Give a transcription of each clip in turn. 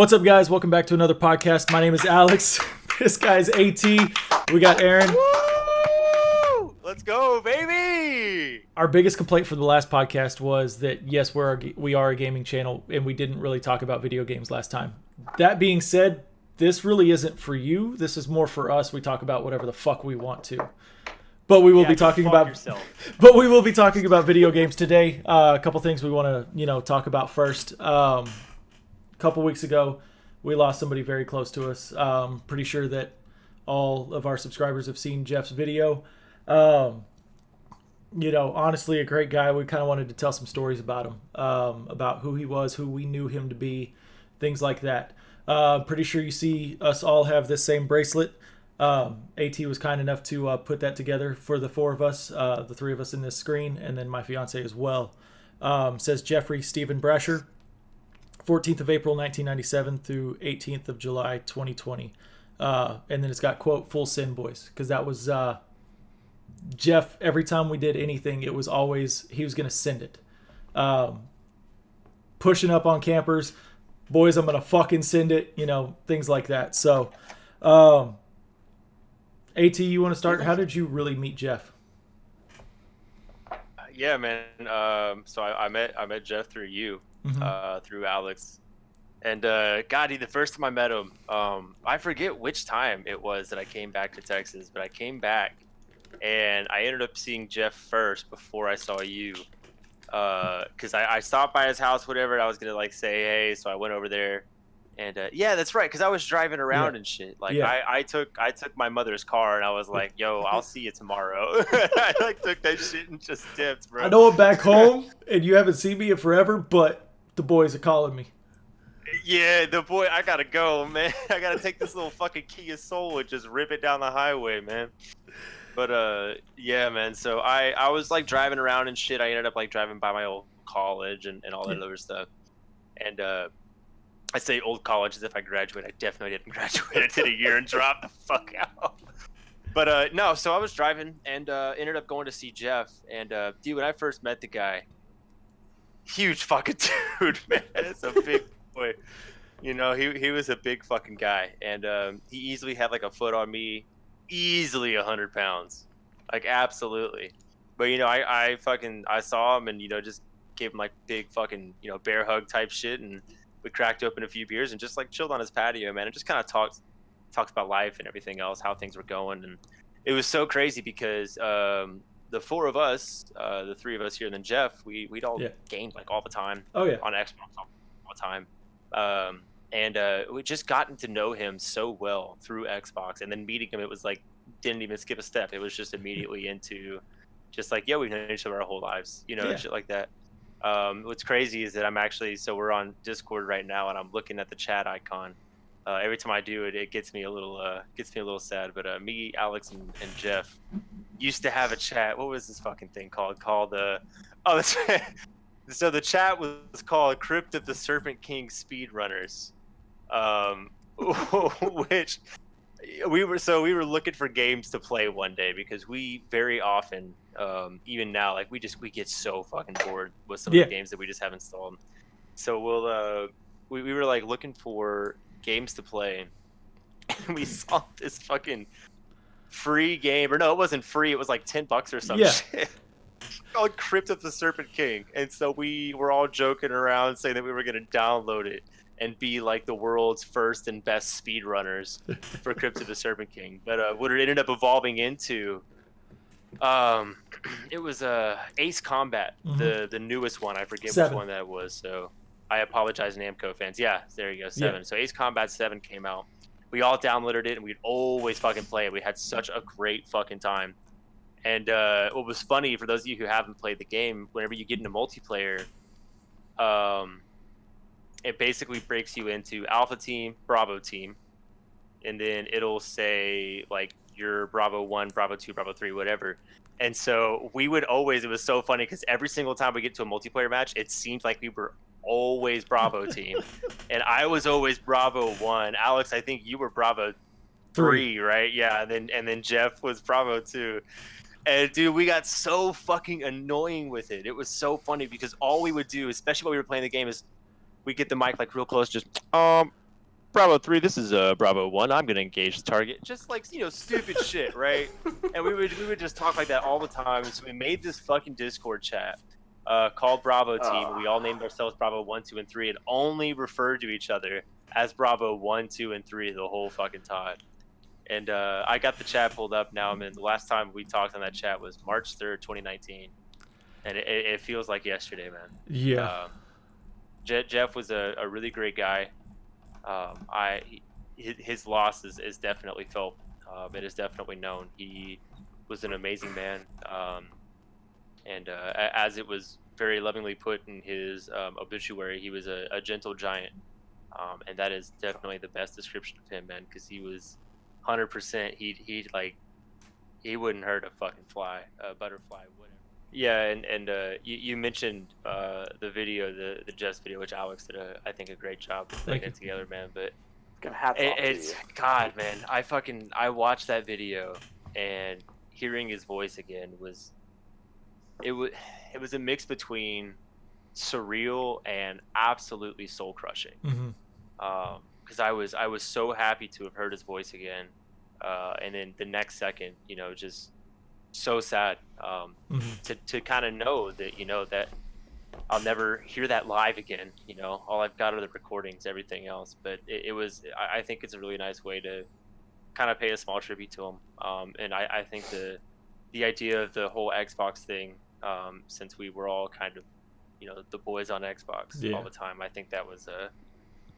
What's up, guys? Welcome back to another podcast. My name is Alex. This guy's AT. We got Aaron. Woo! Let's go, baby! Our biggest complaint for the last podcast was that, yes, we are a gaming channel, and we didn't really talk about video games last time. That being said, this really isn't for you. This is more for us. We talk about whatever the fuck we want to. But we will be talking about yourself. But we will be talking about video games today. A couple things we want to, talk about first. A couple weeks ago, we lost somebody very close to us. Pretty sure that all of our subscribers have seen Jeff's video. Honestly, a great guy. We kind of wanted to tell some stories about him, about who he was, who we knew him to be, things like that. Pretty sure you see us all have this same bracelet. AT was kind enough to put that together for the four of us, the three of us in this screen, and then my fiance as well. Says Jeffrey Stephen Brasher, 14th of April 1997 through 18th of July 2020. And then it's got, quote, "Full Sin Boys," because that was Jeff. Every time we did anything, it was always he was going to send it. Pushing up on campers, "Boys, I'm going to fucking send it," things like that. So, AT, you want to start? How did you really meet Jeff? Yeah, man. So I met Jeff through you, through Alex, and God, the first time I met him, I forget which time it was that I came back to Texas, but I came back, and I ended up seeing Jeff first before I saw you, because I stopped by his house, whatever. I was gonna say hey, so I went over there. And yeah, that's right, because I was driving around and shit. I took my mother's car, and I was like, "Yo, I'll see you tomorrow." I took that shit and just dipped, bro. I know I'm back home, and you haven't seen me in forever, but the boys are calling me. Yeah, I gotta go, man. I gotta take this little fucking Kia Soul and just rip it down the highway, man. But yeah, man. So I was driving around and shit. I ended up driving by my old college and all that other stuff, and I say old college as if I graduated. I definitely didn't graduate. I did a year and dropped the fuck out. But no, so I was driving and ended up going to see Jeff. And dude, when I first met the guy, huge fucking dude, man. It's a big boy. He was a big fucking guy. And he easily had a foot on me, easily 100 pounds. Absolutely. But, I saw him and, just gave him big fucking, bear hug type shit. And we cracked open a few beers and just chilled on his patio, man, and just kind of talked about life and everything else, how things were going. And it was so crazy because the four of us, the three of us here, and then Jeff, we'd all gamed all the time. Oh yeah, on Xbox all the time. And we just gotten to know him so well through Xbox, and then meeting him, it was didn't even skip a step. It was just immediately into just we've known each other our whole lives, and shit like that. What's crazy is that we're on Discord right now, and I'm looking at the chat icon. Every time I do it, it gets me a little sad. But me, Alex, and Jeff used to have a chat. What was this fucking thing called? So the chat was called Crypt of the Serpent King Speedrunners, which we were looking for games to play one day, because we very often, even now, we get so fucking bored with some of the games that we just have installed. So we were looking for games to play, and we saw this fucking free game, or no, it wasn't free. It was $10 or some shit. Called Crypt of the Serpent King, and so we were all joking around saying that we were gonna download it and be the world's first and best speedrunners for Crypt of the Serpent King. But what it ended up evolving into, it was Ace Combat, the newest one. I forget 7. which one that was, so I apologize, Namco fans. Yeah, there you go, 7. Yeah. So Ace Combat 7 came out. We all downloaded it, and we'd always fucking play it. We had such a great fucking time. And what was funny, for those of you who haven't played the game, whenever you get into multiplayer, it basically breaks you into Alpha Team, Bravo Team, and then it'll say you're Bravo 1, Bravo 2, Bravo 3, whatever. And so we would always, it was so funny because every single time we get to a multiplayer match, it seemed like we were always Bravo Team. And I was always Bravo 1. Alex, I think you were Bravo 3, right? Yeah, and then Jeff was Bravo 2. And dude, we got so fucking annoying with it. It was so funny because all we would do, especially while we were playing the game, is we get the mic real close, just Bravo 3, this is Bravo 1. I'm gonna engage the target. Just like stupid shit, right? And we would just talk like that all the time. And so we made this fucking Discord chat called Bravo Team. We all named ourselves Bravo 1, 2, and 3, and only referred to each other as Bravo 1, 2, and 3 the whole fucking time. And I got the chat pulled up now. I mean, the last time we talked on that chat was March 3rd, 2019, and it feels like yesterday, man. Yeah. Jeff was a really great guy. His loss is definitely felt. It is definitely known. He was an amazing man, and as it was very lovingly put in his obituary, he was a gentle giant, and that is definitely the best description of him, man. Because he was 100%. He wouldn't hurt a fucking fly, a butterfly, whatever. Yeah, and you mentioned the video, the Jess video, which Alex did I think a great job putting it together, man. But it's God, man. I watched that video, and hearing his voice again was a mix between surreal and absolutely soul crushing. Because I was so happy to have heard his voice again, and then the next second, just so sad to kind of know that that I'll never hear that live again. All I've got are the recordings, everything else. But it was, I think it's a really nice way to kind of pay a small tribute to him. And I think the idea of the whole Xbox thing, since we were all kind of the boys on Xbox all the time, I think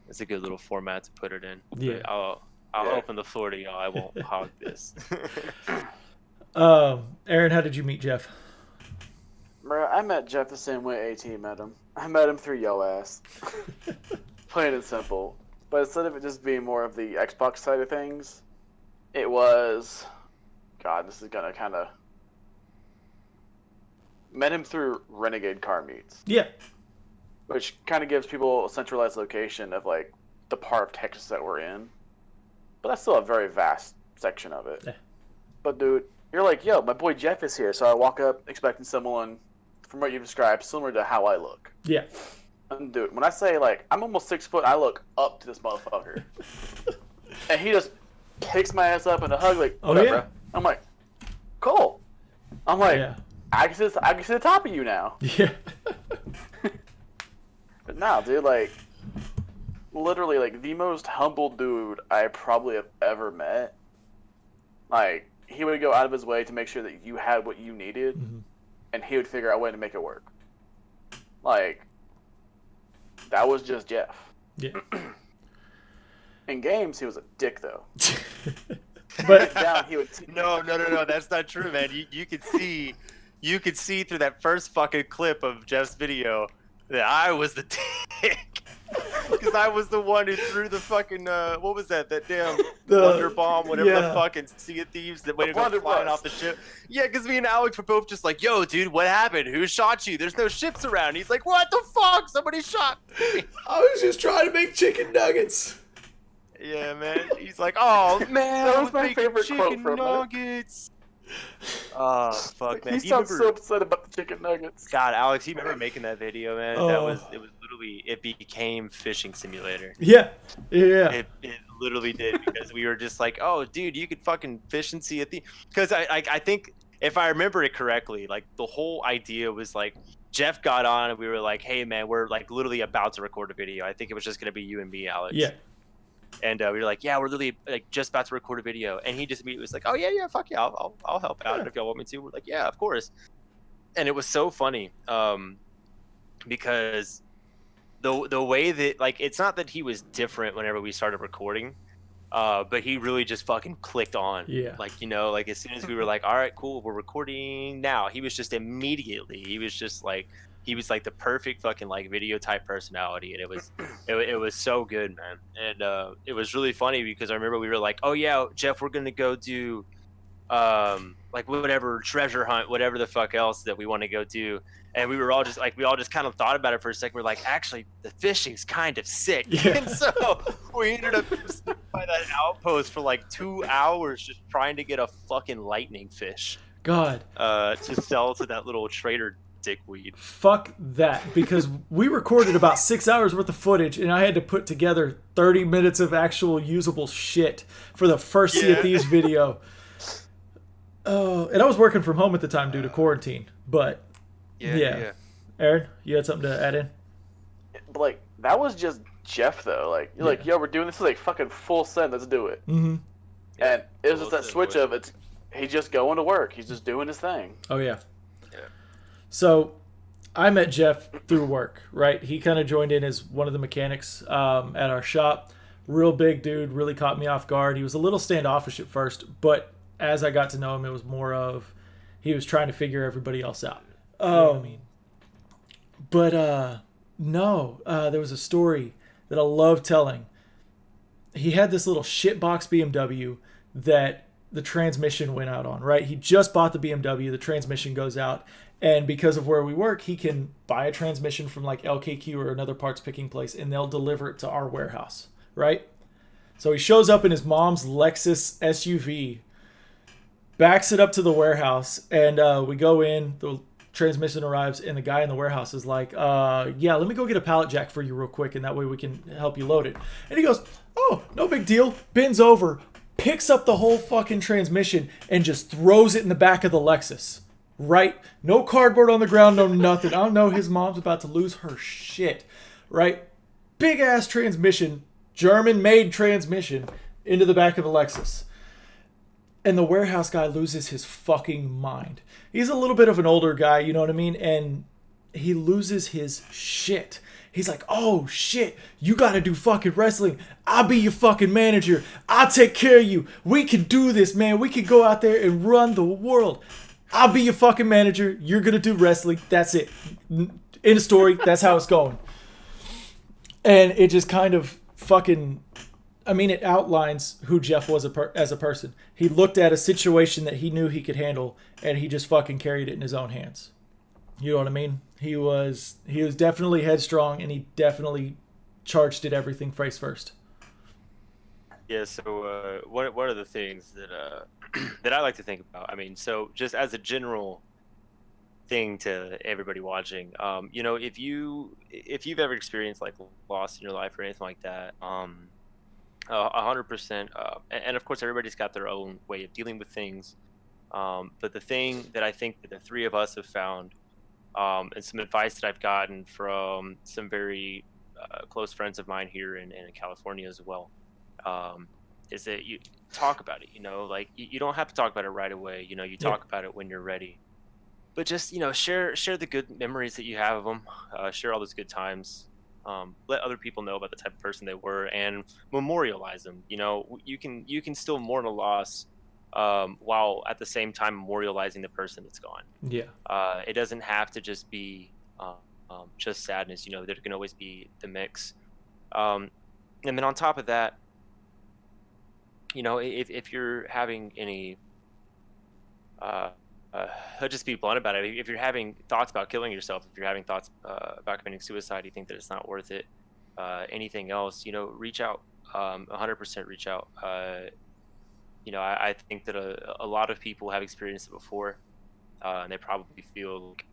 it's a good little format to put it in. Yeah. But I'll open the floor to y'all. I won't hog this. Aaron, how did you meet Jeff? Bro, I met Jeff the same way AT met him. I met him through yo ass. Plain and simple. But instead of it just being more of the Xbox side of things, it was... God, this is gonna kind of... Met him through Renegade Car Meets. Yeah. Which kind of gives people a centralized location of, like, the part of Texas that we're in. But that's still a very vast section of it. Yeah. But, dude, you're like, yo, my boy Jeff is here. So I walk up expecting someone, from what you described, similar to how I look. Yeah. And, dude, when I say, like, I'm almost 6 foot, I look up to this motherfucker. And he just picks my ass up in a hug, like, whatever, bro. I'm like, cool. I'm like, I can see the top of you now. Yeah. But now, dude, like, literally, like, the most humble dude I probably have ever met. Like, he would go out of his way to make sure that you had what you needed, and he would figure out a way to make it work. Like, that was just Jeff. Yeah. In games, he was a dick, though. But down, he would no, that's not true, man. You could see through that first fucking clip of Jeff's video that I was the dick. Because I was the one who threw the fucking, what was that? That damn Wonder Bomb, whatever the fucking Sea of Thieves that went flying off the ship. Yeah, because me and Alex were both just like, yo, dude, what happened? Who shot you? There's no ships around. He's like, what the fuck? Somebody shot me. I was just trying to make chicken nuggets. Yeah, man. He's like, oh, man, that I was my favorite chicken quote from nuggets. Oh, fuck, man. He sounds so upset about the chicken nuggets. God, Alex, you remember making that video, man? It was literally, it became Fishing Simulator. Yeah. It literally did, because we were just like, oh, dude, you could fucking fish and see a thing. Because I think, if I remember it correctly, like, the whole idea was like, Jeff got on and we were like, hey, man, we're like literally about to record a video. I think it was just going to be you and me, Alex. Yeah. And we were like, yeah, we're literally like just about to record a video. And he just immediately was like, oh, yeah, fuck yeah, I'll help out if y'all want me to. We're like, yeah, of course. And it was so funny because the way that, like, it's not that he was different whenever we started recording, but he really just fucking clicked on. Yeah. Like, like as soon as we were like, all right, cool, we're recording now, he was just immediately, he was like the perfect fucking like video type personality, and it was so good, man. And it was really funny because I remember we were like, oh yeah, Jeff, we're gonna go do like whatever treasure hunt, whatever the fuck else that we want to go do. And we were all just like, we all just kind of thought about it for a second. We're like, actually, the fishing's kind of sick. Yeah. And so we ended up sitting by that outpost for like 2 hours just trying to get a fucking lightning fish. God. To sell to that little trader dickweed. Fuck that, because we recorded about 6 hours worth of footage, and I had to put together 30 minutes of actual usable shit for the first Sea of Thieves video. Oh, and I was working from home at the time due to quarantine. But yeah. Aaron, you had something to add in? But like that was just Jeff though. Like you're like, yo, we're doing this like fucking full send. Let's do it. Mm-hmm. And it was just that switch of he's just going to work. He's just doing his thing. Oh yeah. So I met Jeff through work, right? He kind of joined in as one of the mechanics at our shop. Real big dude, really caught me off guard. He was a little standoffish at first, but as I got to know him, it was more of he was trying to figure everybody else out. But there was a story that I love telling. He had this little shitbox BMW that the transmission went out on, right? He just bought the BMW, the transmission goes out, and because of where we work, he can buy a transmission from like LKQ or another parts picking place, and they'll deliver it to our warehouse, right? So he shows up in his mom's Lexus SUV, backs it up to the warehouse, and we go in, the transmission arrives, and the guy in the warehouse is like, yeah, let me go get a pallet jack for you real quick, and that way we can help you load it. And he goes, oh, no big deal, bends over, picks up the whole fucking transmission, and just throws it in the back of the Lexus. Right? No cardboard on the ground, no nothing. I don't know, his mom's about to lose her shit. Right? Big ass transmission, German-made transmission, into the back of the Lexus. And the warehouse guy loses his fucking mind. He's a little bit of an older guy, you know what I mean? And he loses his shit. He's like, oh shit, you gotta do fucking wrestling. I'll be your fucking manager. I'll take care of you. We can do this, man. We can go out there and run the world. I'll be your fucking manager. You're gonna do wrestling. That's it. End of story. That's how it's going. And it just kind of fucking, I mean, it outlines who Jeff was as a person. He looked at a situation that he knew he could handle, and he just fucking carried it in his own hands. You know what I mean? He was definitely headstrong, and he definitely charged at everything face first. Yeah. So what are the things that that I like to think about? I mean, so just as a general thing to everybody watching, you know, if you've ever experienced like loss in your life or anything like that, 100%. And of course, everybody's got their own way of dealing with things. But the thing that I think that the three of us have found, and some advice that I've gotten from some very close friends of mine here in California as well, is that you talk about it. You know, like you don't have to talk about it right away. You know, you talk about it when you're ready. But just, you know, share the good memories that you have of them. Share all those good times. Let other people know about the type of person they were, and memorialize them. You know, you can still mourn a loss, while at the same time memorializing the person that's gone. Yeah. It doesn't have to just be just sadness. You know, there can always be the mix. And then on top of that, you know, if you're having any, I'll just be blunt about it. If you're having thoughts about killing yourself, if you're having thoughts about committing suicide, you think that it's not worth it, anything else, you know, reach out, 100% reach out. You know, I think that a lot of people have experienced it before, and they probably feel like,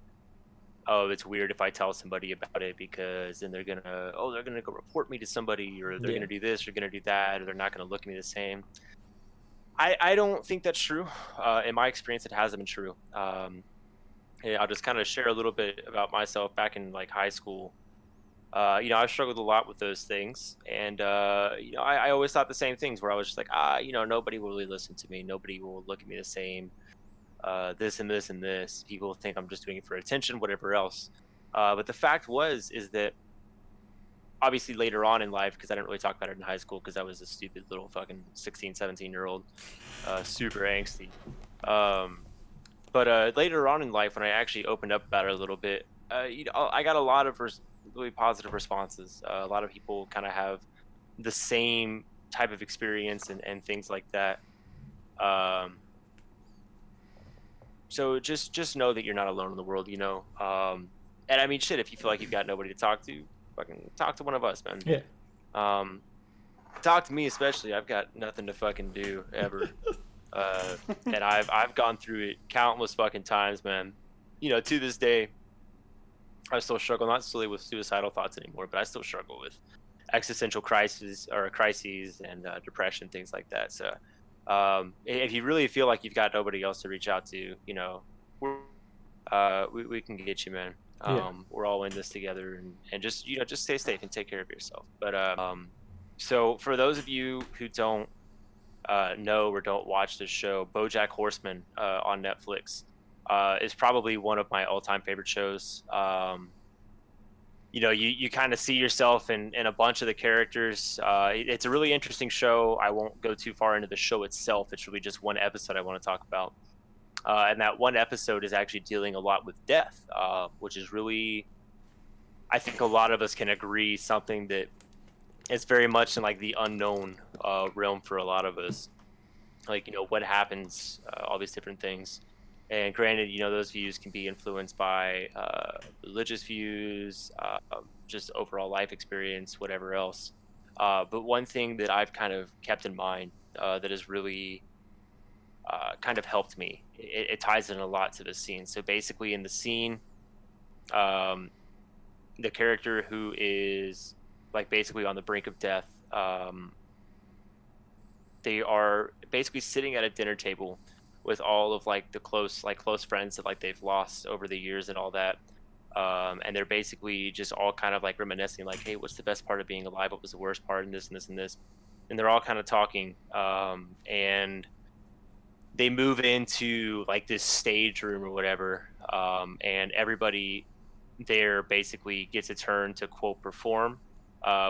oh, it's weird if I tell somebody about it, because then they're gonna go report me to somebody, or they're gonna do this, or gonna do that, or they're not gonna look at me the same. I don't think that's true. In my experience, it hasn't been true. I'll just kind of share a little bit about myself back in like high school. You know, I struggled a lot with those things, and you know, I always thought the same things, where I was just like, you know, nobody will really listen to me, nobody will look at me the same. This and this and this. People think I'm just doing it for attention, whatever else. But the fact is that obviously later on in life, because I didn't really talk about it in high school, because I was a stupid little fucking 16, 17-year-old, super angsty. But later on in life, when I actually opened up about it a little bit, you know, I got a lot of really positive responses. A lot of people kind of have the same type of experience and things like that. So just know that you're not alone in the world, you know. And I mean, shit, if you feel like you've got nobody to talk to, fucking talk to one of us, man. Yeah. Talk to me especially. I've got nothing to fucking do ever. And I've gone through it countless fucking times, man. You know, to this day, I still struggle, not solely with suicidal thoughts anymore, but I still struggle with existential crises and depression, things like that. So if you really feel like you've got nobody else to reach out to, we can get you, man. We're all in this together, and just just stay safe and take care of yourself. But so for those of you who don't know or don't watch this show, BoJack Horseman on Netflix is probably one of my all-time favorite shows. You kind of see yourself in a bunch of the characters. It's a really interesting show. I won't go too far into the show itself. It's really just one episode I want to talk about. And that one episode is actually dealing a lot with death, which is really, I think a lot of us can agree, something that is very much in like the unknown realm for a lot of us. Like, what happens, all these different things. And granted, those views can be influenced by religious views, just overall life experience, whatever else. But one thing that I've kind of kept in mind that has really kind of helped me, it ties in a lot to the scene. So basically in the scene, the character who is like basically on the brink of death, they are basically sitting at a dinner table with all of like the close friends that like they've lost over the years and all that, and they're basically just all kind of like reminiscing, like, hey, what's the best part of being alive, what was the worst part, and this and this and this, and they're all kind of talking, and they move into like this stage room or whatever, and everybody there basically gets a turn to quote perform,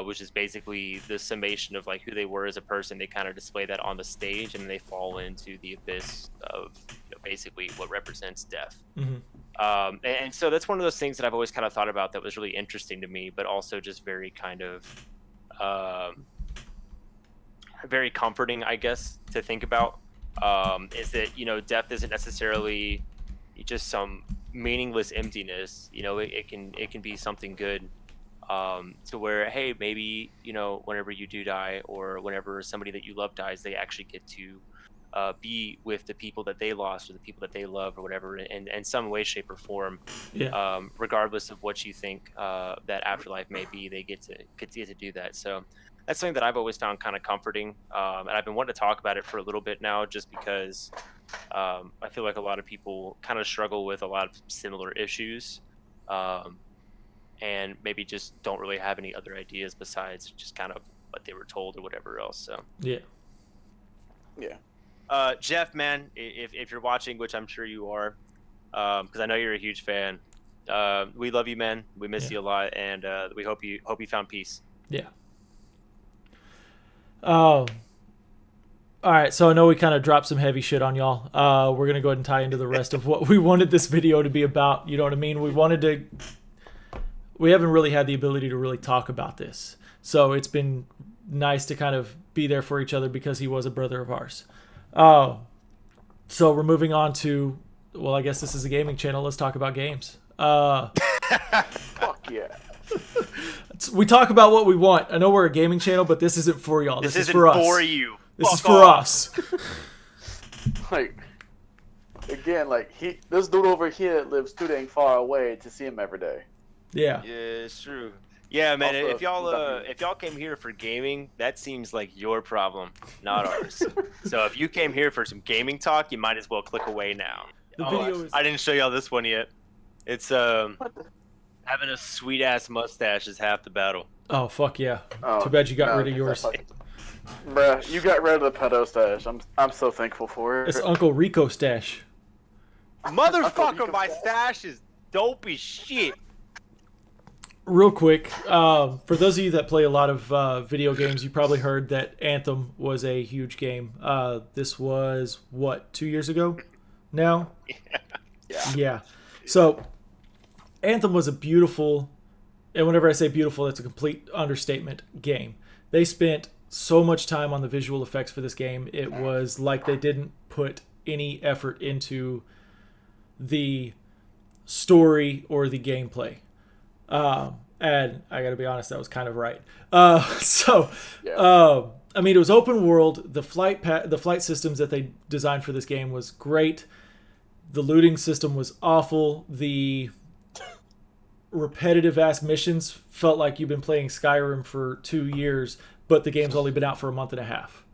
which is basically the summation of like who they were as a person. They kind of display that on the stage, and they fall into the abyss of basically what represents death. Mm-hmm. And so that's one of those things that I've always kind of thought about that was really interesting to me, but also just very kind of very comforting, I guess, to think about. Is that death isn't necessarily just some meaningless emptiness. It can be something good. To where, hey, maybe, whenever you do die, or whenever somebody that you love dies, they actually get to be with the people that they lost or the people that they love or whatever, in some way, shape, or form. Yeah. Regardless of what you think that afterlife may be, they get to do that. So that's something that I've always found kind of comforting, and I've been wanting to talk about it for a little bit now, just because I feel like a lot of people kind of struggle with a lot of similar issues. And maybe just don't really have any other ideas besides just kind of what they were told or whatever else. So Yeah. Jeff, man, if you're watching, which I'm sure you are, because I know you're a huge fan, we love you, man. We miss you a lot, and we hope you found peace. Yeah. All right, so I know we kind of dropped some heavy shit on y'all. We're gonna go ahead and tie into the rest of what we wanted this video to be about. You know what I mean? We haven't really had the ability to really talk about this. So it's been nice to kind of be there for each other because he was a brother of ours. So we're moving on to, well, I guess this is a gaming channel. Let's talk about games. Fuck yeah. We talk about what we want. I know we're a gaming channel, but this isn't for y'all. This is isn't for us. For you. This is for us. Like, again, like this dude over here lives too dang far away to see him every day. Yeah. Yeah, it's true. Yeah, man. Also, if y'all came here for gaming, that seems like your problem, not ours. So if you came here for some gaming talk, you might as well click away now. The video is... I didn't show y'all this one yet. It's having a sweet ass mustache is half the battle. Oh fuck yeah! Too bad you got rid of yours. Bruh, you got rid of the pedo stash. I'm so thankful for it. It's Uncle Rico stash. Motherfucker, my stash is dopey shit. Real quick, for those of you that play a lot of video games, you probably heard that Anthem was a huge game. This was, what, 2 years ago now? Yeah. So, Anthem was a beautiful, and whenever I say beautiful, that's a complete understatement, game. They spent so much time on the visual effects for this game. It was like they didn't put any effort into the story or the gameplay. And I gotta be honest, that was kind of right. I mean, it was open world. The flight systems that they designed for this game was great. The looting system was awful. The repetitive ass missions felt like you've been playing Skyrim for 2 years, but the game's only been out for a month and a half.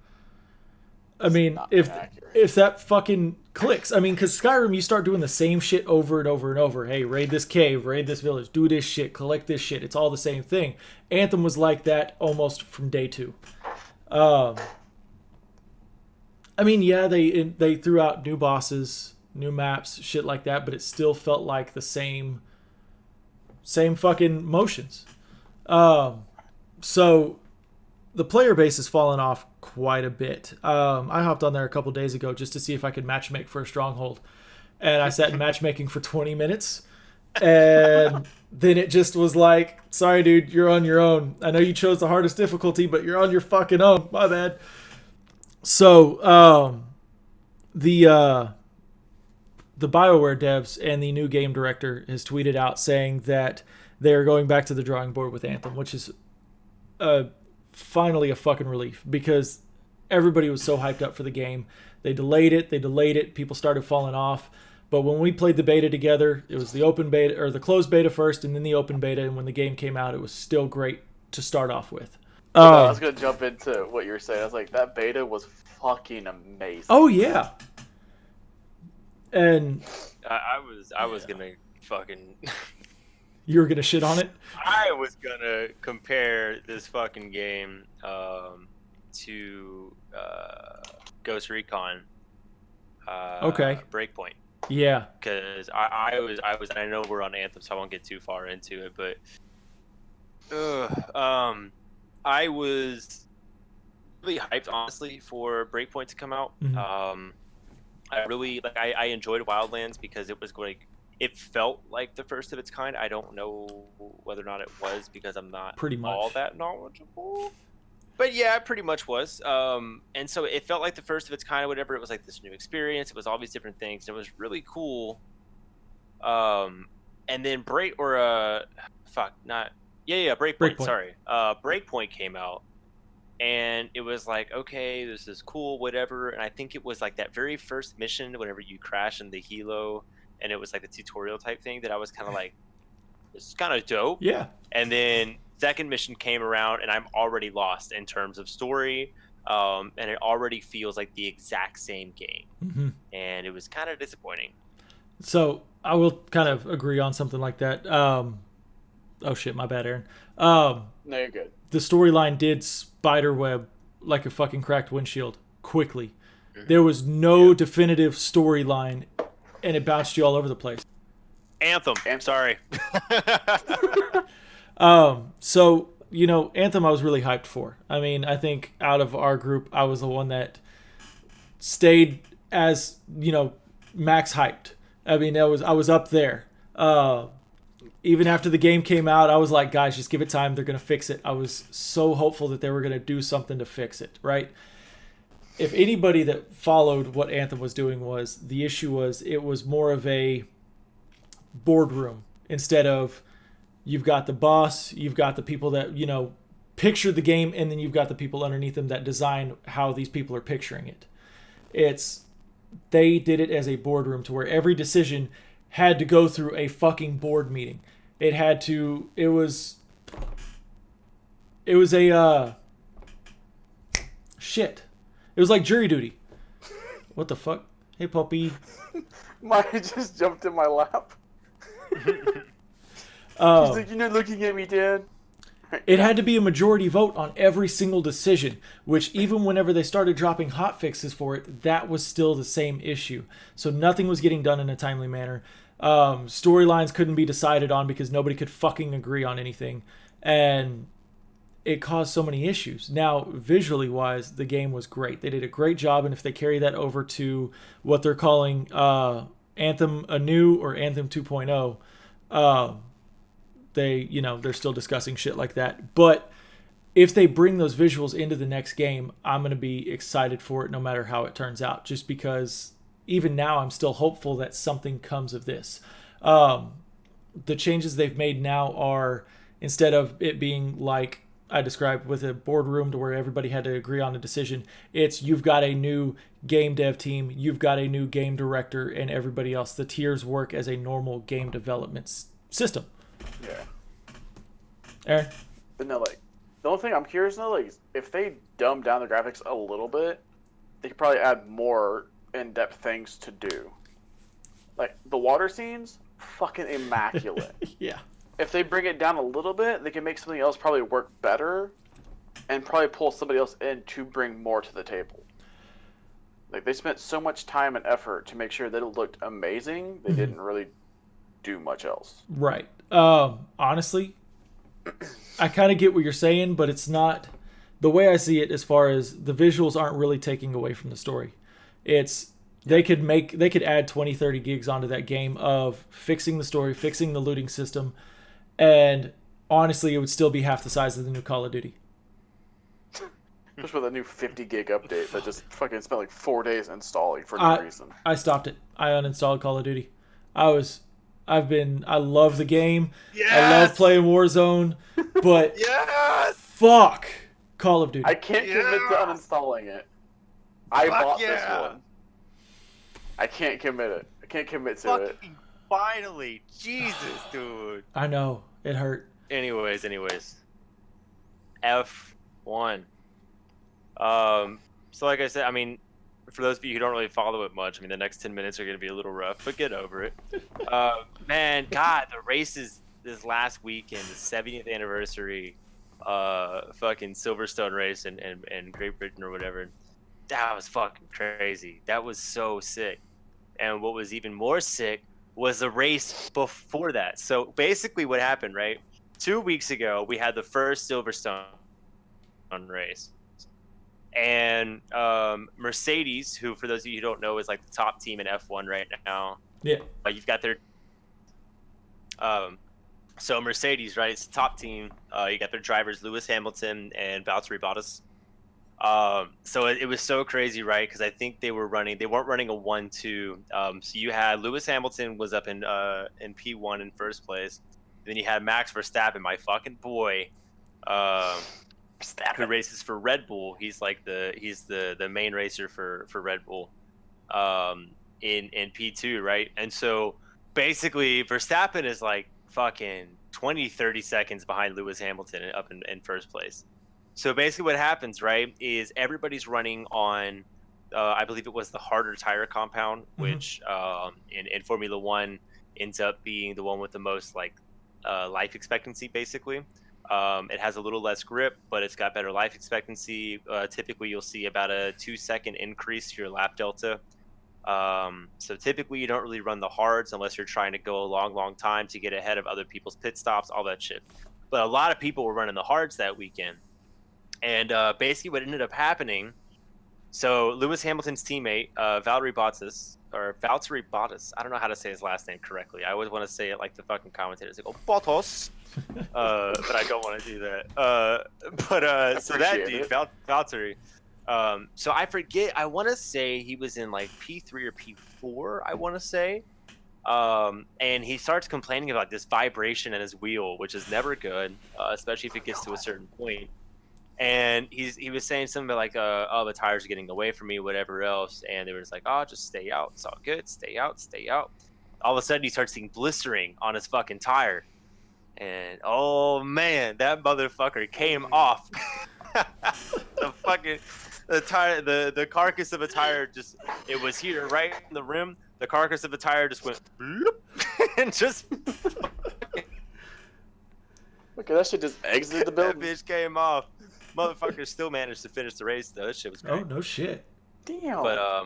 I mean, if that fucking clicks. I mean, because Skyrim, you start doing the same shit over and over and over. Hey, raid this cave, raid this village, do this shit, collect this shit. It's all the same thing. Anthem was like that almost from day 2. I mean, yeah, they threw out new bosses, new maps, shit like that, but it still felt like the same fucking motions. So the player base has fallen off quite a bit. I hopped on there a couple days ago just to see if I could matchmake for a stronghold, and I sat in matchmaking for 20 minutes, and then it just was like, sorry dude, you're on your own. I know you chose the hardest difficulty, but you're on your fucking own. My bad. So the BioWare devs and the new game director has tweeted out saying that they're going back to the drawing board with Anthem, which is finally a fucking relief, because everybody was so hyped up for the game. They delayed it. People started falling off. But when we played the beta together, it was the open beta or the closed beta first, and then the open beta. And when the game came out, it was still great to start off with. I was gonna jump into what you were saying. I was like, that beta was fucking amazing. Oh yeah. And I was gonna fucking. You were gonna shit on it? I was gonna compare this fucking game to Ghost Recon. Okay. Breakpoint. Yeah. Because I was. I know we're on Anthem, so I won't get too far into it, but I was really hyped, honestly, for Breakpoint to come out. Mm-hmm. I really I enjoyed Wildlands because it was like. It felt like the first of its kind. I don't know whether or not it was because I'm not all that knowledgeable. But yeah, it pretty much was. And so it felt like the first of its kind or whatever. It was like this new experience. It was all these different things. It was really cool. And then Breakpoint. Sorry. Breakpoint came out. And it was like, okay, this is cool, whatever. And I think it was like that very first mission, whenever you crash in the helo. And it was like the tutorial type thing that I was kind of like, this is kind of dope. Yeah. And then second mission came around and I'm already lost in terms of story. And it already feels like the exact same game. Mm-hmm. And it was kind of disappointing. So I will kind of agree on something like that. Oh shit, my bad, Aaron. No, you're good. The storyline did spiderweb like a fucking cracked windshield quickly. Mm-hmm. There was no definitive storyline. And it bounced you all over the place. Anthem. Sorry. So, Anthem I was really hyped for. I mean, I think out of our group, I was the one that stayed as, max hyped. I mean, I was up there. Even after the game came out, I was like, guys, just give it time. They're going to fix it. I was so hopeful that they were going to do something to fix it, right? If anybody that followed what Anthem was doing the issue was it was more of a boardroom instead of you've got the boss, you've got the people that, picture the game, and then you've got the people underneath them that design how these people are picturing it. They did it as a boardroom to where every decision had to go through a fucking board meeting. It was a shit. It was like jury duty. What the fuck? Hey, puppy. Mine just jumped in my lap. She's like, you're not looking at me, Dad. It had to be a majority vote on every single decision, which even whenever they started dropping hot fixes for it, that was still the same issue. So nothing was getting done in a timely manner. Storylines couldn't be decided on because nobody could fucking agree on anything. And it caused so many issues. Now, visually wise, the game was great. They did a great job, and if they carry that over to what they're calling Anthem Anew or Anthem 2.0, they're still discussing shit like that. But if they bring those visuals into the next game, I'm going to be excited for it no matter how it turns out, just because even now I'm still hopeful that something comes of this. The changes they've made now are, instead of it being like I described with a boardroom to where everybody had to agree on a decision, you've got a new game dev team, you've got a new game director, and everybody else. The tiers work as a normal game development system. Yeah. Aaron? But no, like, the only thing I'm curious though, like, if they dumb down the graphics a little bit, they could probably add more in-depth things to do. Like, the water scenes, fucking immaculate. Yeah. If they bring it down a little bit, they can make something else probably work better, and probably pull somebody else in to bring more to the table. Like, they spent so much time and effort to make sure that it looked amazing, they didn't really do much else. Right. Honestly, I kind of get what you're saying, but it's not the way I see it. As far as the visuals aren't really taking away from the story. It's they could add 20, 30 gigs onto that game of fixing the story, fixing the looting system, and honestly, it would still be half the size of the new Call of Duty. Just with a new 50 gig update that just fucking spent like 4 days installing for no reason. I stopped it. I uninstalled Call of Duty. I love the game. Yes! I love playing Warzone, but Yes! fuck Call of Duty. I can't commit to uninstalling it. I bought this one. I can't commit it. I can't commit to it. Finally. Jesus, dude. I know. It hurt. Anyways. F1. So like I said, I mean, for those of you who don't really follow it much, I mean, the next 10 minutes are going to be a little rough, but get over it. Man, God, the races this last weekend, the 70th anniversary, fucking Silverstone race in Great Britain or whatever, that was fucking crazy. That was so sick. And what was even more sick was the race before that. So basically what happened, right? 2 weeks ago, we had the first Silverstone race. And Mercedes, who for those of you who don't know is like the top team in F1 right now. Yeah. You've got their so Mercedes, right? It's the top team. You got their drivers Lewis Hamilton and Valtteri Bottas. So it was so crazy, right? Because I think they weren't running a 1-2. So you had Lewis Hamilton was up in P1 in first place. Then you had Max Verstappen, my fucking boy, who races for Red Bull. He's like the main racer for Red Bull, in P2, right? And so basically Verstappen is like fucking 20-30 seconds behind Lewis Hamilton up in first place. So basically what happens, right, is everybody's running on, I believe it was the harder tire compound, which in Formula One ends up being the one with the most life expectancy, basically. It has a little less grip, but it's got better life expectancy. Typically, you'll see about a 2-second increase to your lap delta. So typically, you don't really run the hards unless you're trying to go a long time to get ahead of other people's pit stops, all that shit. But a lot of people were running the hards that weekend. And basically what ended up happening, so Lewis Hamilton's teammate, Valtteri Bottas, I don't know how to say his last name correctly. I always want to say it like the fucking commentators. They go, Bottas. But I don't want to do that. So that dude, Valtteri, so I forget, I want to say he was in like P3 or P4, I want to say. And he starts complaining about this vibration in his wheel, which is never good, especially if it gets to a certain point. And he was saying something about like, oh, the tires are getting away from me, whatever else. And they were just like, oh, just stay out. It's all good. Stay out. All of a sudden, he starts seeing blistering on his fucking tire. And oh man, that motherfucker came off. The tire, the carcass of a tire it was here right in the rim. The carcass of a tire just went bloop, and just Okay, that shit just exited the building. That bitch came off. Motherfucker still managed to finish the race though. That shit was great. Oh no shit. Damn. But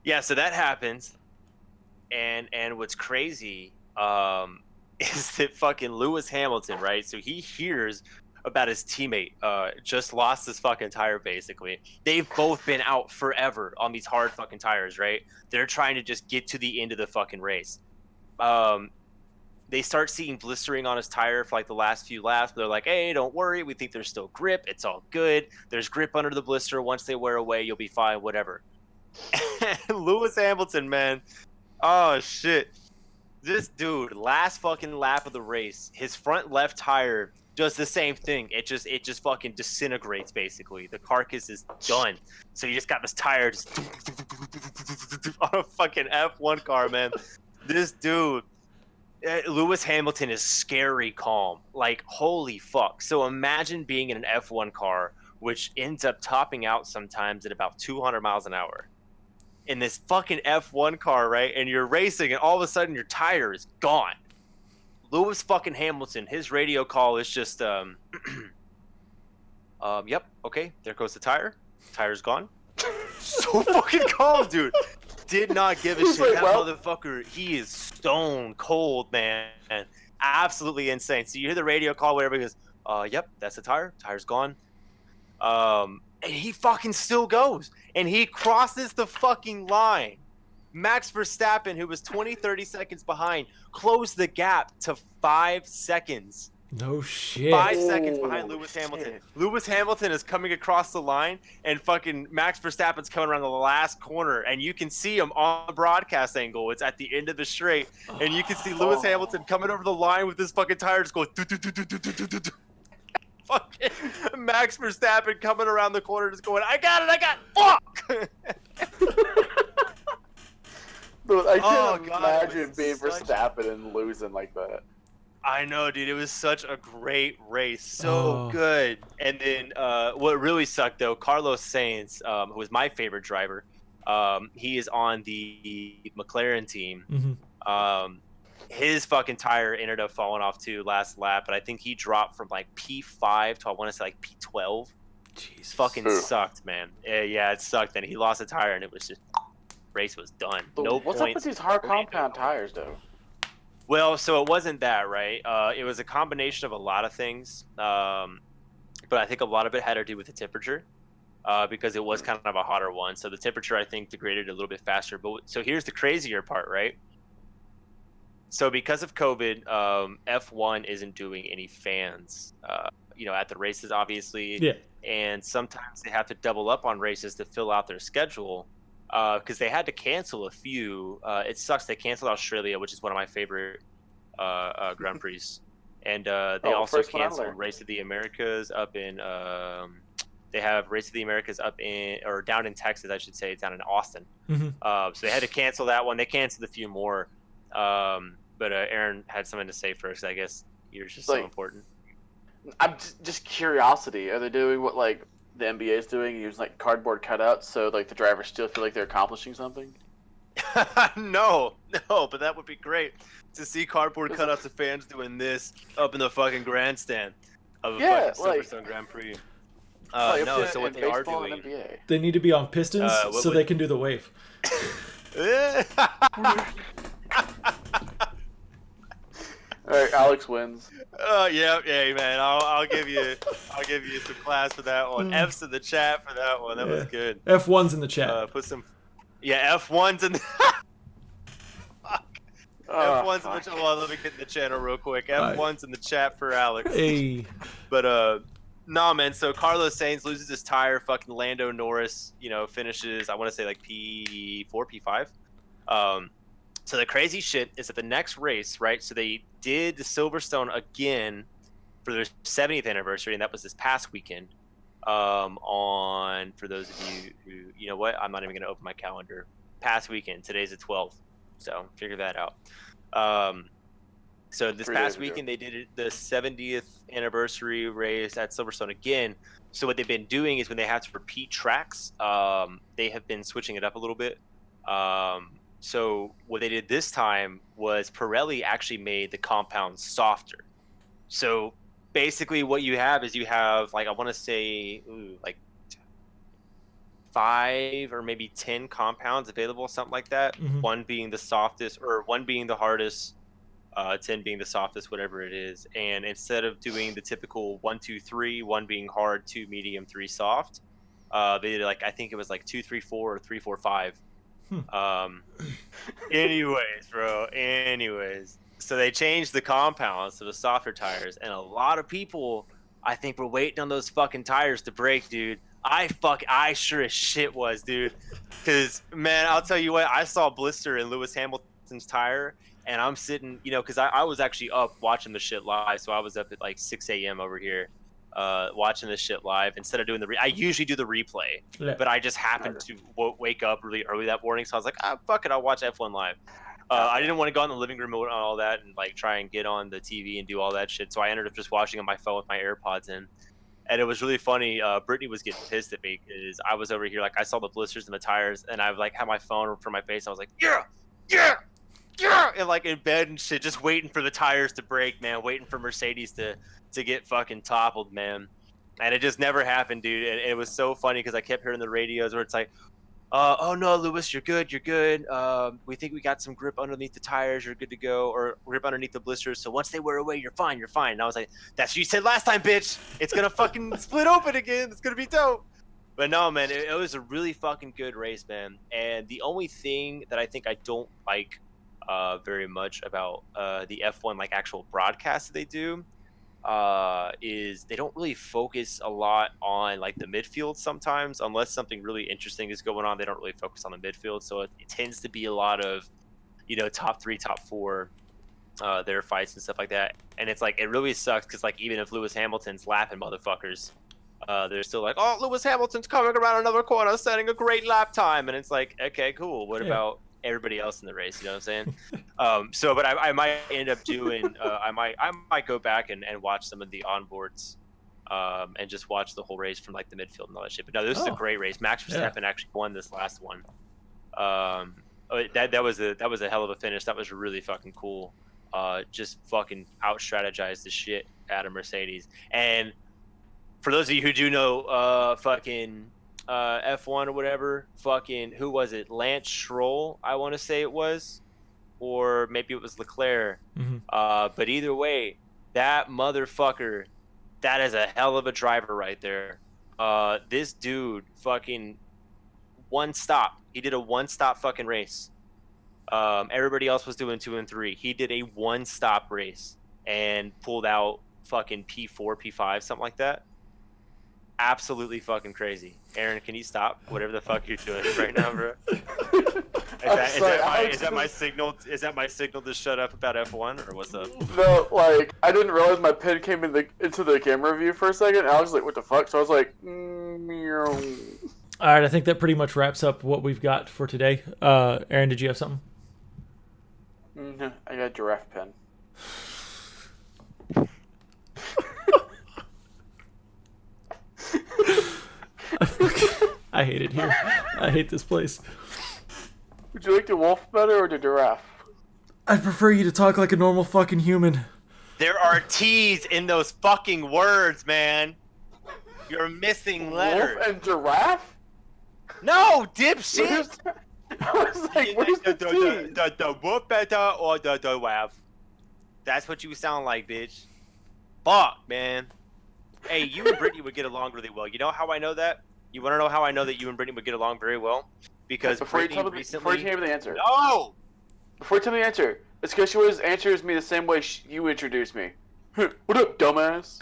yeah, so that happens, and what's crazy is that fucking Lewis Hamilton, right? So he hears about his teammate just lost his fucking tire, basically. They've both been out forever on these hard fucking tires, right? They're trying to just get to the end of the fucking race. They start seeing blistering on his tire for like the last few laps, but they're like, hey, don't worry, we think there's still grip, it's all good, there's grip under the blister, once they wear away you'll be fine, whatever. Lewis Hamilton, man, oh shit, this dude, last fucking lap of the race, his front left tire does the same thing. It just fucking disintegrates, basically. The carcass is done. So you just got this tire just on a fucking F1 car, man. This dude, Lewis Hamilton is scary calm. Like, holy fuck. So imagine being in an F1 car, which ends up topping out sometimes at about 200 miles an hour. In this fucking F1 car, right? And you're racing, and all of a sudden your tire is gone. Lewis fucking Hamilton, his radio call is just, yep, okay, there goes the tire. Tire's gone. So fucking calm, dude. Did not give a shit. Like, That well, motherfucker, he is stone cold, man. Absolutely insane. So you hear the radio call where everybody goes, yep, that's the tire. Tire's gone. And he fucking still goes. And he crosses the fucking line. Max Verstappen, who was 20, 30 seconds behind, closed the gap to 5 seconds. No shit. 5 seconds behind Lewis shit. Hamilton. Lewis Hamilton is coming across the line, and fucking Max Verstappen's coming around the last corner, and you can see him on the broadcast angle. It's at the end of the straight, and you can see Lewis Hamilton coming over the line with his fucking tires going. Fucking Max Verstappen coming around the corner, just going, I got it, fuck. Dude, I can't God, imagine it was being such- Verstappen and losing like that. I know, dude. It was such a great race, so good. And then what really sucked though, Carlos Sainz, who was my favorite driver, he is on the McLaren team. Mm-hmm. His fucking tire ended up falling off too last lap, but I think he dropped from like P5 to I want to say like P12. Jesus. Fucking sucked, man. Yeah, it sucked. And he lost a tire, and it was just race was done. No What's points. up with these hard compound tires, though? Well, so it wasn't that, right? It was a combination of a lot of things, but I think a lot of it had to do with the temperature, because it was kind of a hotter one. So the temperature, I think, degraded a little bit faster. But so here's the crazier part, right? So because of COVID, F1 isn't doing any fans, at the races, obviously. Yeah. And sometimes they have to double up on races to fill out their schedule. Because they had to cancel a few. It sucks. They canceled Australia, which is one of my favorite Grand Prix, and they also canceled Race of the Americas up in. They have Race of the Americas up in or down in Texas, I should say. It's down in Austin. Mm-hmm. So they had to cancel that one. They canceled a few more. But Aaron had something to say first. I guess you're just so important. I'm just curiosity. Are they doing what like the NBA is doing, using like cardboard cutouts, so like the drivers still feel like they're accomplishing something? No, but that would be great to see cardboard cutouts of fans doing this up in the fucking grandstand of a fucking Silverstone Grand Prix. No, so what they are doing, they need to be on pistons so they can do the wave. All right, Alex wins. Yeah, man. I'll give you some class for that one. F's in the chat for that one. That was good. F1's in the chat. Put some. Yeah, F1's in the. F1's in the chat. Well, let me get in the channel real quick. F1's in the chat for Alex. Hey. But nah, man. So Carlos Sainz loses his tire. Fucking Lando Norris, finishes. I want to say like P4, P5. So the crazy shit is that the next race, right? So they did the Silverstone again for their 70th anniversary, and that was this past weekend. For those of you who, you know what, I'm not even going to open my calendar. Past weekend, today's the 12th, so figure that out. So this past weekend they did the 70th anniversary race at Silverstone again. So what they've been doing is when they have to repeat tracks, they have been switching it up a little bit. So what they did this time was Pirelli actually made the compound softer. So basically what you have is like, I want to say like 5 or maybe 10 compounds available, something like that. Mm-hmm. One being the softest or one being the hardest, 10 being the softest, whatever it is. And instead of doing the typical 1, 2, 3, 1 being hard, 2 medium, 3 soft, they did like, I think it was like 2, 3, 4 or 3, 4, 5. Anyways, so they changed the compounds to the softer tires, and a lot of people, I think, were waiting on those fucking tires to break, dude. I sure as shit was, dude. Because, man, I'll tell you what, I saw a blister in Lewis Hamilton's tire, and I'm sitting, because I was actually up watching the shit live, so I was up at like 6 a.m. over here. Watching this shit live instead of doing I usually do the replay, but I just happened to wake up really early that morning, so I was like, fuck it, I'll watch F1 live. I didn't want to go in the living room and all that and like try and get on the TV and do all that shit. So I ended up just watching on my phone with my AirPods in. And it was really funny. Brittany was getting pissed at me because I was over here, like I saw the blisters in the tires, and I like had my phone for my face. I was like, yeah, yeah, yeah, and like in bed and shit, just waiting for the tires to break, man, waiting for Mercedes to get fucking toppled, man. And it just never happened, dude. And it was so funny because I kept hearing the radios where it's like, oh no, Lewis, you're good, you're good. We think we got some grip underneath the tires, you're good to go, or grip underneath the blisters. So once they wear away, you're fine, you're fine. And I was like, that's what you said last time, bitch. It's gonna fucking split open again. It's gonna be dope. But no, man, it was a really fucking good race, man. And the only thing that I think I don't like very much about the F1 like actual broadcast that they do is they don't really focus a lot on like the midfield sometimes, unless something really interesting is going on. They don't really focus on the midfield, so it tends to be a lot of, you know, top 3, top 4 their fights and stuff like that. And it's like, it really sucks because like even if Lewis Hamilton's lapping motherfuckers, they're still like, oh, Lewis Hamilton's coming around another corner setting a great lap time, and it's like, okay, cool, what about everybody else in the race? You know what I'm saying? But I might end up doing I might go back and watch some of the onboards and just watch the whole race from like the midfield and all that shit. But no, this is a great race. Max Verstappen actually won this last one. That was a hell of a finish. That was really fucking cool. Just fucking out strategized the shit out of Mercedes. And for those of you who do know fucking F1 or whatever, fucking, who was it? Lance Stroll, I want to say it was, or maybe it was Leclerc. But either way, that motherfucker, that is a hell of a driver right there. This dude fucking one stop. He did a one stop fucking race. Everybody else was doing 2 and 3. He did a one stop race and pulled out fucking P4, P5, something like that. Absolutely fucking crazy. Aaron, can you stop whatever the fuck you're doing right now, bro? Is that my signal? Is that my signal to shut up about F1, or what's up? No, like I didn't realize my pen came into the camera view for a second. And I was like, "What the fuck?" So I was like, meow. All right, I think that pretty much wraps up what we've got for today. Aaron, did you have something? No, I got a giraffe pen. I hate it here. I hate this place. Would you like the wolf better or the giraffe? I'd prefer you to talk like a normal fucking human. There are T's in those fucking words, man. You're missing letters. Wolf and giraffe? No, dipshit. I was like, where's the T? The wolf better or the giraffe? That's what you sound like, bitch. Fuck, man. Hey, you and Brittany would get along really well. You know how I know that? You want to know how I know that you and Brittany would get along very well? Because Before you Brittany tell me the answer. No! Before you tell me the answer, it's because she always answers me the same way you introduced me. What up, dumbass?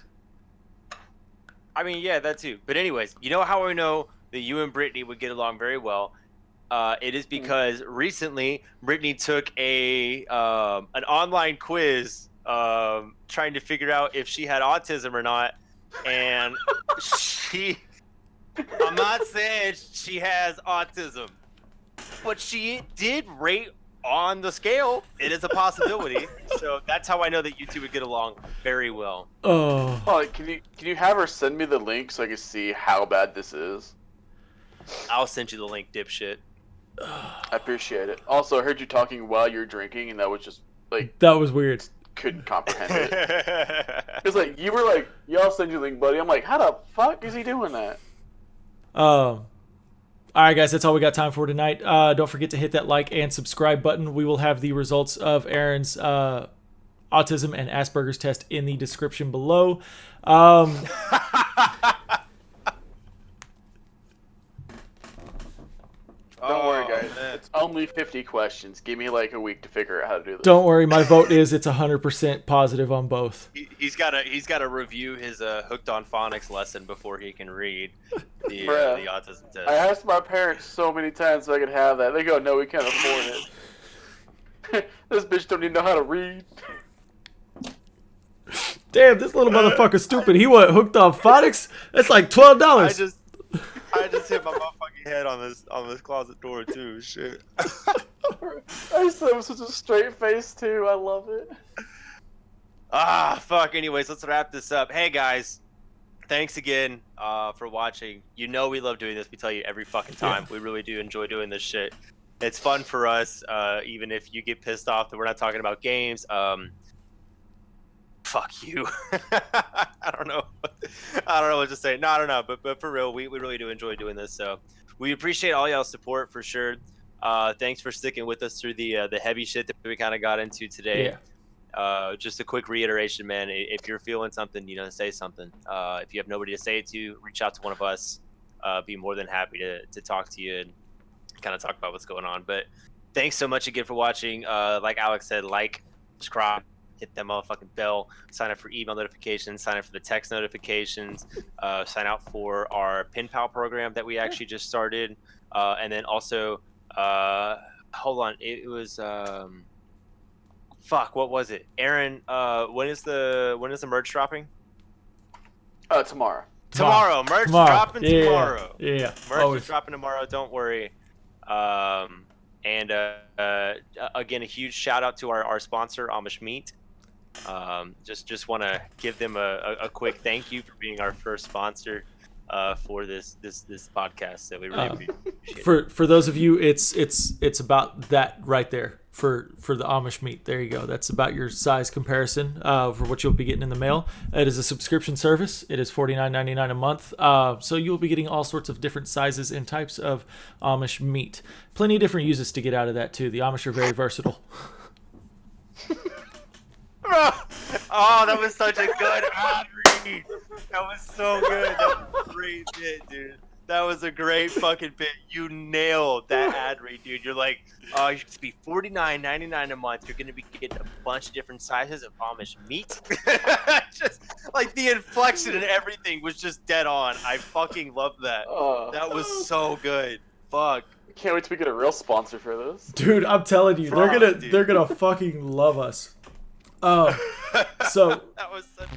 I mean, yeah, that too. But anyways, you know how I know that you and Brittany would get along very well? It is because recently Brittany took an online quiz trying to figure out if she had autism or not. And I'm not saying she has autism, but she did rate on the scale. It is a possibility. So that's how I know that you two would get along very well. Oh, can you have her send me the link so I can see how bad this is? I'll send you the link, dipshit. I appreciate it. Also, I heard you talking while you're drinking, and that was just like, that was weird. Couldn't comprehend it. It's like you were like, "Yeah, I'll send you the link, buddy." I'm like, how the fuck is he doing that? All right, guys, that's all we got time for tonight. Don't forget to hit that like and subscribe button. We will have the results of Aaron's autism and Asperger's test in the description below. Don't worry, guys. It's only 50 questions. Give me like a week to figure out how to do this. Don't worry, my vote is it's 100% positive on both. He's got to review his Hooked on Phonics lesson before he can read the autism test. I asked my parents so many times so I could have that. They go, "No, we can't afford it." This bitch don't even know how to read. Damn, this little motherfucker's stupid. He went hooked on phonics? That's like $12. I just hit my motherfucking head on this closet door too. Shit. I said it with such a straight face too. I love it. Fuck. Anyways, let's wrap this up. Hey guys, thanks again for watching. You know we love doing this. We tell you every fucking time. We really do enjoy doing this shit. It's fun for us, even if you get pissed off that we're not talking about games. Fuck you. I don't know what to say. No, I don't know. But for real, we really do enjoy doing this. So we appreciate all y'all's support for sure. Thanks for sticking with us through the heavy shit that we kind of got into today. Yeah. Just a quick reiteration, man. If you're feeling something, say something. If you have nobody to say it to, reach out to one of us. Be more than happy to talk to you and kind of talk about what's going on. But thanks so much again for watching. Like Alex said, subscribe, hit that motherfucking bell, sign up for email notifications, sign up for the text notifications, sign out for our Pen Pal program that we actually just started. And then also, hold on, it was what was it? Aaron, when is the merch dropping? Tomorrow. Tomorrow. Merch dropping tomorrow. Yeah. Merch is dropping tomorrow. Don't worry. And again, a huge shout out to our sponsor, Amish Meat. Just want to give them a quick thank you for being our first sponsor for this podcast. So we really appreciate it. For those of you, it's about that right there for the Amish Meat. There you go. That's about your size comparison for what you'll be getting in the mail. It is a subscription service. It is $49.99 a month. So you'll be getting all sorts of different sizes and types of Amish meat. Plenty of different uses to get out of that too. The Amish are very versatile. Oh, that was such a good ad read. That was so good. That was a great bit, dude. That was a great fucking bit. You nailed that ad read, dude. You're like, you should be $49.99 a month. You're gonna be getting a bunch of different sizes of Amish meat. Just like the inflection and everything was just dead on. I fucking love that. That was so good. Fuck. Can't wait till we get a real sponsor for this. Dude, I'm telling you, they're gonna fucking love us. So that was such